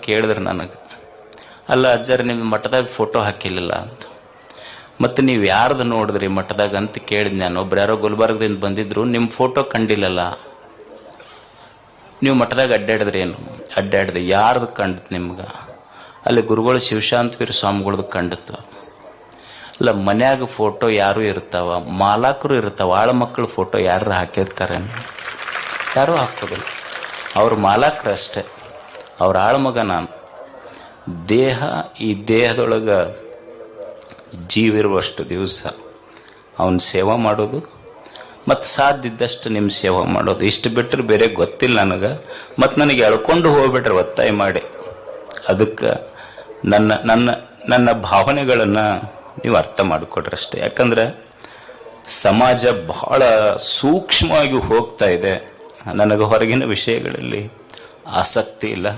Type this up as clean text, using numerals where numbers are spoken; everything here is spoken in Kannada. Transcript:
ಕೇಳಿದ್ರು ನನಗೆ, ಅಲ್ಲ ಅಜ್ಜಾರ ನಿಮ್ಮ ಮಠದಾಗ ಫೋಟೋ ಹಾಕಿಲ್ಲ ಅಂತ. ಮತ್ತು ನೀವು ಯಾರ್ದು ನೋಡಿದ್ರಿ ಮಠದಾಗ ಅಂತ ಕೇಳಿದ್ ನಾನು. ಒಬ್ರು ಯಾರೋ ಗುಲ್ಬರ್ಗದಿಂದ ಬಂದಿದ್ರು, ನಿಮ್ಮ ಫೋಟೋ ಕಂಡಿಲ್ಲಲ್ಲ, ನೀವು ಮಠದಾಗ ಅಡ್ಡಾಡಿದ್ರೇನು? ಅಡ್ಡಾಡ್ದೆ. ಯಾರ್ದು ಕಂಡಿತು ನಿಮ್ಗೆ? ಅಲ್ಲಿ ಗುರುಗಳು ಶಿವಶಾಂತವೀರ ಸ್ವಾಮಿಗಳ್ದು ಕಂಡಿತು. ಅಲ್ಲ ಮನ್ಯಾಗ ಫೋಟೋ ಯಾರು ಇರ್ತಾವ, ಮಾಲಾಕರು ಇರ್ತಾವ, ಆಳ ಮಕ್ಕಳ ಫೋಟೋ ಯಾರು ಹಾಕಿರ್ತಾರೆ? ಯಾರೂ ಹಾಕೋದಿಲ್ಲ. ಅವ್ರ ಮಾಲಾಕರು ಅಷ್ಟೆ, ಅವ್ರ ಆಳ್ಮಗ ನಾನು. ದೇಹ, ಈ ದೇಹದೊಳಗೆ ಜೀವಿರುವಷ್ಟು ದಿವಸ ಅವನ ಸೇವೆ ಮಾಡೋದು ಮತ್ತು ಸಾಧ್ಯ ಇದ್ದಷ್ಟು ನಿಮ್ಮ ಸೇವೆ ಮಾಡೋದು, ಇಷ್ಟು ಬಿಟ್ಟರೆ ಬೇರೆ ಗೊತ್ತಿಲ್ಲ ನನಗೆ. ಮತ್ತು ನನಗೆ ಎಳ್ಕೊಂಡು ಹೋಗ್ಬಿಟ್ರೆ ಒತ್ತಾಯ ಮಾಡಿ. ಅದಕ್ಕೆ ನನ್ನ ನನ್ನ ನನ್ನ ಭಾವನೆಗಳನ್ನು ನೀವು ಅರ್ಥ ಮಾಡಿಕೊಡ್ರಿ ಅಷ್ಟೇ. ಯಾಕಂದರೆ ಸಮಾಜ ಬಹಳ ಸೂಕ್ಷ್ಮವಾಗಿ ಹೋಗ್ತಾ ಇದೆ. ನನಗೆ ಹೊರಗಿನ ವಿಷಯಗಳಲ್ಲಿ ಆಸಕ್ತಿ ಇಲ್ಲ.